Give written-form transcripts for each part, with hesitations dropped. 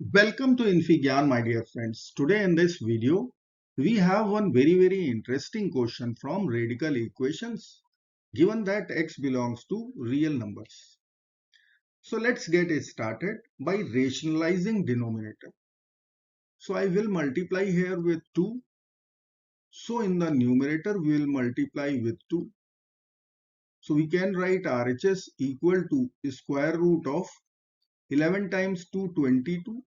Welcome to infyGyan, my dear friends. Today in this video, we have one very interesting question from radical equations given that x belongs to real numbers. So let's get it started by rationalizing denominator. So I will multiply here with 2. So in the numerator, we will multiply with 2. So we can write RHS equal to square root of 11 times 2, 22,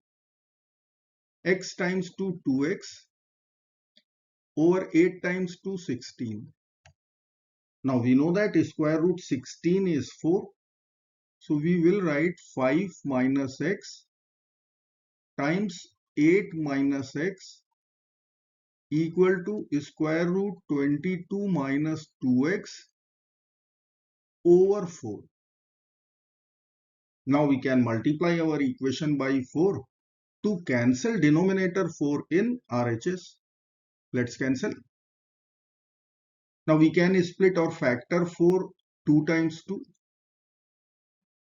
x times 2, 2x over 8 times 2, 16. Now we know that square root 16 is 4. So we will write 5 minus x times 8 minus x equal to square root 22 minus 2x over 4. Now we can multiply our equation by 4 to cancel denominator 4 in RHS. Let's cancel. Now we can split or factor 4 2 times 2.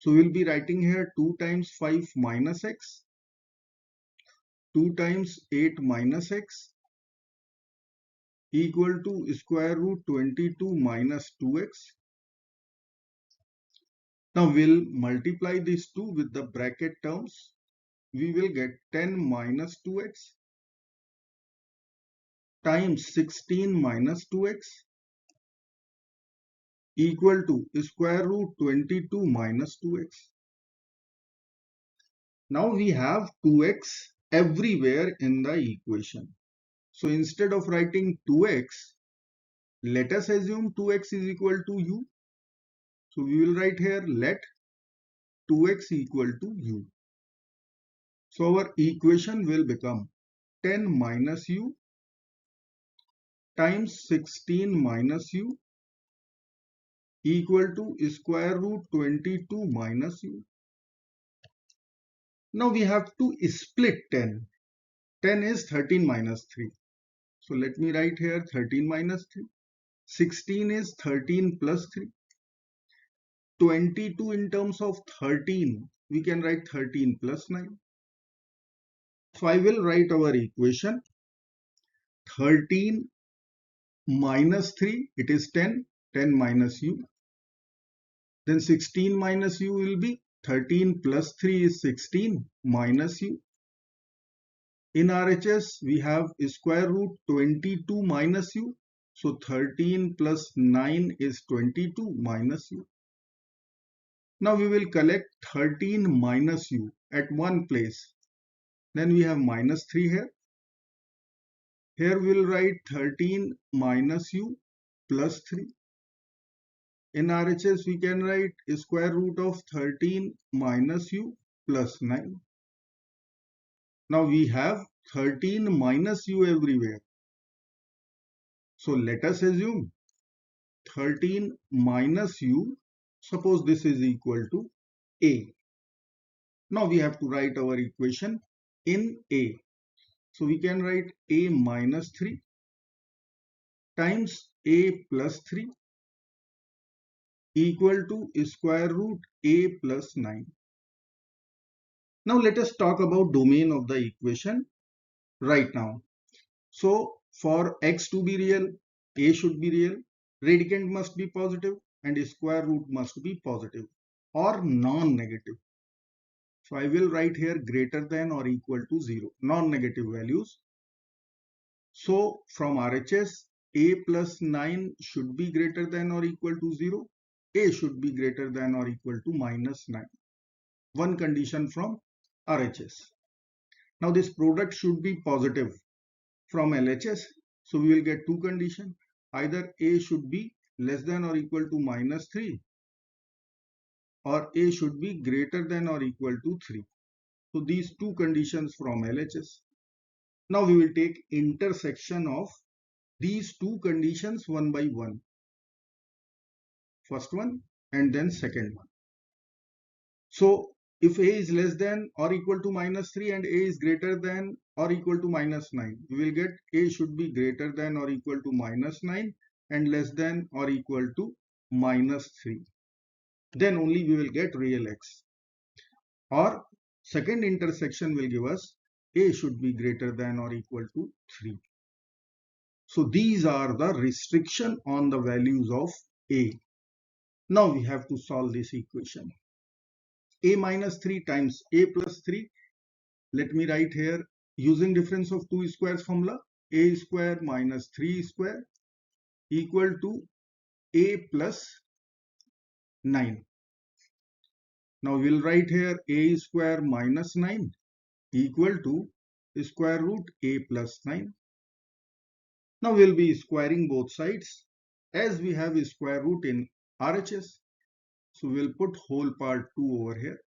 So we'll be writing here 2 times 5 minus x, 2 times 8 minus x equal to square root 22 minus 2x. Now we'll multiply these two with the bracket terms. We will get 10 minus 2x times 16 minus 2x equal to square root 22 minus 2x. Now we have 2x everywhere in the equation. So instead of writing 2x, let us assume 2x is equal to u. So we will write here let 2x equal to u. So our equation will become 10 minus u times 16 minus u equal to square root 22 minus u. Now we have to split 10. 10 is 13 minus 3. So let me write here 13 minus 3. 16 is 13 plus 3. 22 in terms of 13, we can write 13 plus 9. So I will write our equation 13 minus 3, it is 10, 10 minus u. Then 16 minus u will be 13 plus 3 is 16 minus u. In RHS, we have square root 22 minus u. So 13 plus 9 is 22 minus u. Now we will collect 13 minus u at one place. Then we have minus 3 here. Here we will write 13 minus u plus 3. In RHS, we can write square root of 13 minus u plus 9. Now we have 13 minus u everywhere. So let us assume 13 minus u, suppose this is equal to a. Now we have to write our equation in a. So we can write a minus 3 times a plus 3 equal to square root a plus 9. Now let us talk about domain of the equation right now. So for x to be real, a should be real, radicand must be positive and square root must be positive or non-negative. So I will write here greater than or equal to 0, non-negative values. So from RHS, a plus 9 should be greater than or equal to 0. A should be greater than or equal to minus 9. One condition from RHS. Now this product should be positive from LHS. So we will get two conditions. Either A should be less than or equal to minus 3 or A should be greater than or equal to 3. So these two conditions from LHS. Now we will take intersection of these two conditions one by one. First one and then second one. So if A is less than or equal to minus 3 and A is greater than or equal to minus 9, we will get A should be greater than or equal to minus 9 and less than or equal to minus 3. Then only we will get real x. Or Second intersection will give us a should be greater than or equal to 3. So these are the restriction on the values of a. Now we have to solve this equation. A minus 3 times a plus 3. Let me write here using difference of two squares formula. A square minus 3 square equal to a plus 9. Now we'll write here a square minus 9 equal to square root a plus 9. Now we'll be squaring both sides as we have a square root in RHS. So we'll put whole part 2 over here,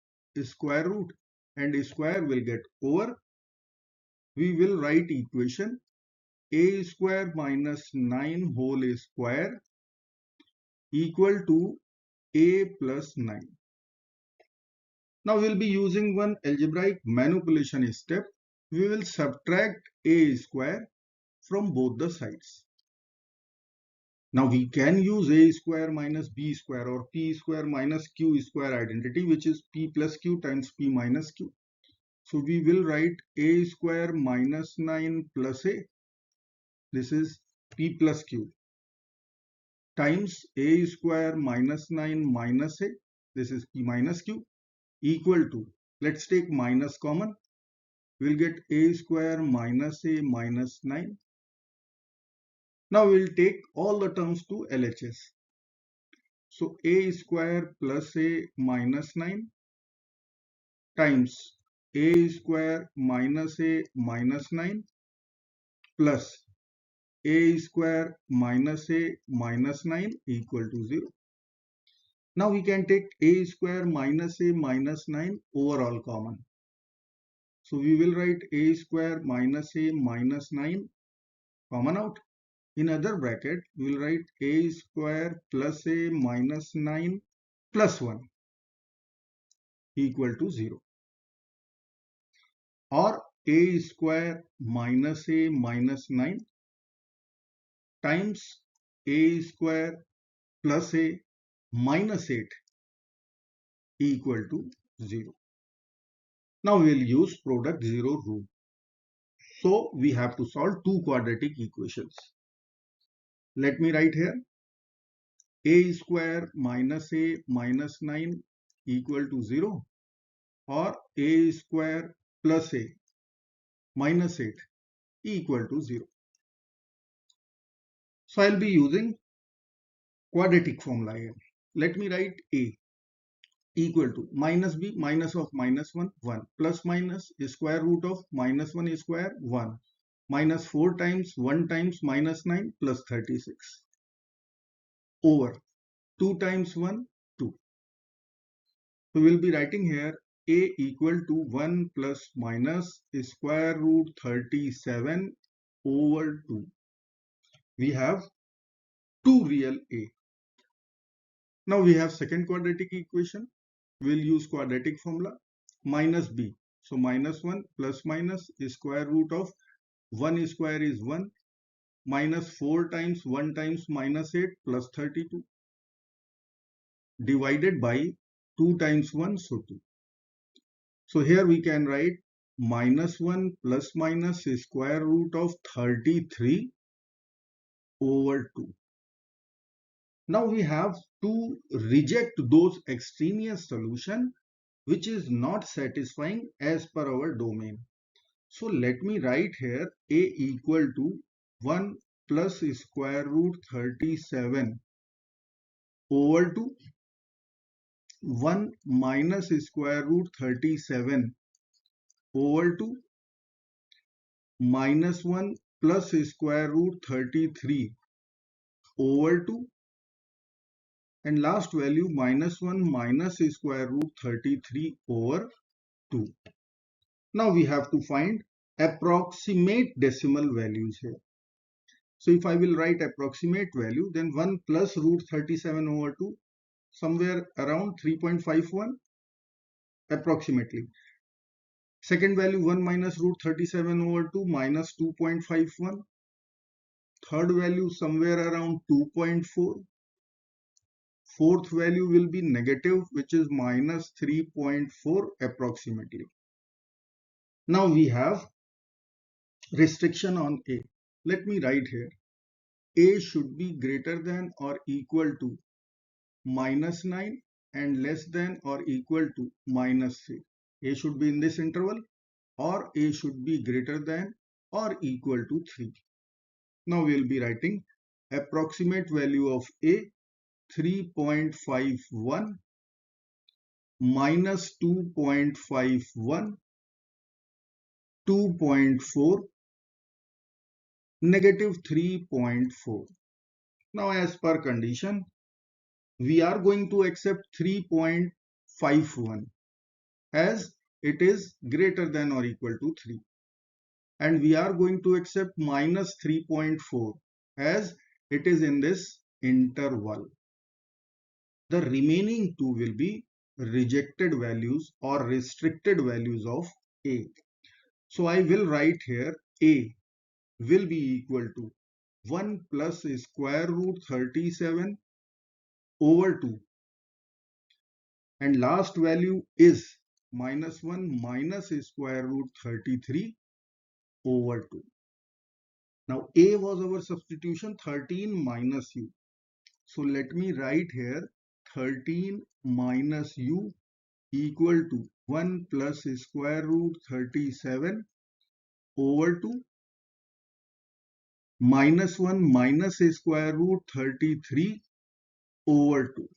square root, and a square will get over. We will write equation a square minus 9 whole square equal to a plus 9. Now we'll be using one algebraic manipulation step. We will subtract a square from both the sides. Now we can use a square minus b square or p square minus q square identity, which is p plus q times p minus q. So we will write a square minus 9 plus a, this is p plus q, times a square minus 9 minus a, this is p minus q, equal to, let's take minus common, we'll get a square minus a minus 9. Now we'll take all the terms to LHS. So a square plus a minus 9 times a square minus a minus 9 plus a square minus a minus 9 equal to 0. Now we can take a square minus a minus 9 overall common. So we will write a square minus a minus 9 common out. In other bracket, we will write a square plus a minus 9 plus 1 equal to 0. Or a square minus a minus 9 times a square plus a minus 8 equal to 0. Now we will use product 0 rule. So we have to solve two quadratic equations. Let me write here a square minus a minus 9 equal to 0 or a square plus a minus 8 equal to 0. So I'll be using quadratic formula here. Let me write a equal to minus b minus of minus 1 1 plus minus square root of minus 1 square 1 minus 4 times 1 times minus 9 plus 36 over 2 times 1 2. So we'll be writing here a equal to 1 plus minus square root 37 over 2. We have two real a. Now we have second quadratic equation. We'll use quadratic formula minus b. So minus 1 plus minus square root of 1 square is 1 minus 4 times 1 times minus 8 plus 32 divided by 2 times 1, so 2. So here we can write minus 1 plus minus square root of 33 over 2. Now we have to reject those extraneous solution which is not satisfying as per our domain. So let me write here a equal to 1 plus square root 37 over 2, 1 minus square root 37 over 2, minus 1 plus square root 33 over 2, and last value minus 1 minus square root 33 over 2. Now we have to find approximate decimal values here. So if I will write approximate value, then 1 plus root 37 over 2, somewhere around 3.51 approximately. Second value 1 minus root 37 over 2 minus 2.51. Third value somewhere around 2.4. Fourth value will be negative, which is minus 3.4 approximately. Now we have restriction on A. Let me write here. A should be greater than or equal to -9 and less than or equal to -3. A should be in this interval or A should be greater than or equal to 3. Now we will be writing approximate value of A 3.51 minus 2.51 2.4 negative 3.4. Now as per condition, we are going to accept 3.51 as it is greater than or equal to 3. And we are going to accept minus 3.4 as it is in this interval. The remaining two will be rejected values or restricted values of A. So I will write here A will be equal to 1 plus square root 37 over 2. And last value is -1 minus square root 33 over 2. Now A was our substitution 13 minus U. So let me write here 13 minus U equal to 1 plus square root 37 over 2 minus 1 minus square root 33 over 2.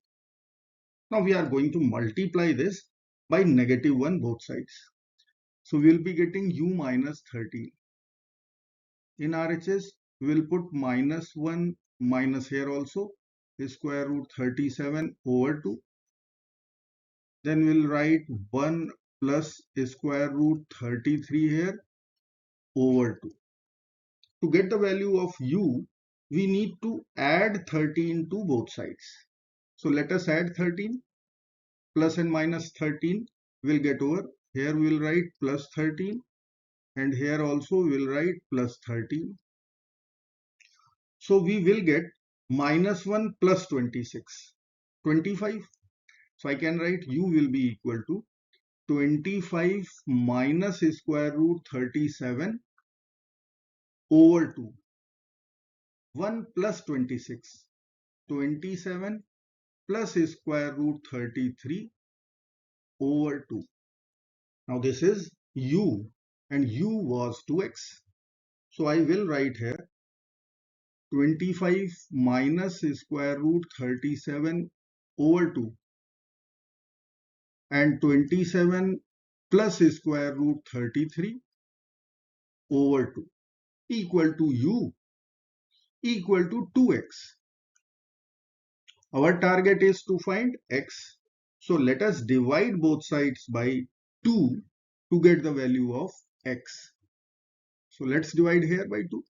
Now we are going to multiply this by -1 both sides. So we will be getting U minus 13. In RHS, we will put -1 minus here also square root 37 over 2. Then we'll write 1 plus square root 33 here over 2. To get the value of U, we need to add 13 to both sides. So let us add 13. Plus and minus 13 will get over. Here we will write plus 13 and here also we will write plus 13. So we will get -1 plus 26, 25. So I can write U will be equal to 25 minus square root 37 over 2. 1 plus 26, 27 plus square root 33 over 2. Now this is U and U was 2x. So I will write here 25 minus square root 37 over 2 and 27 plus square root 33 over 2 equal to U equal to 2x. Our target is to find x. So let us divide both sides by 2 to get the value of x. So let's divide here by 2,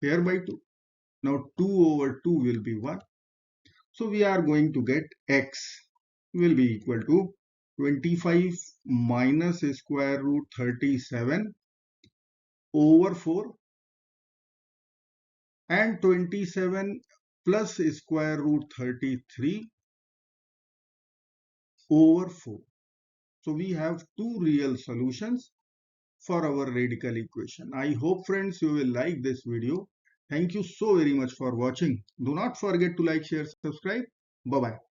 here by 2. Now 2 over 2 will be 1. So we are going to get x will be equal to 25 minus square root 37 over 4 and 27 plus square root 33 over 4. So we have two real solutions for our radical equation. I hope friends you will like this video. Thank you so very much for watching. Do not forget to like, share, subscribe. Bye bye.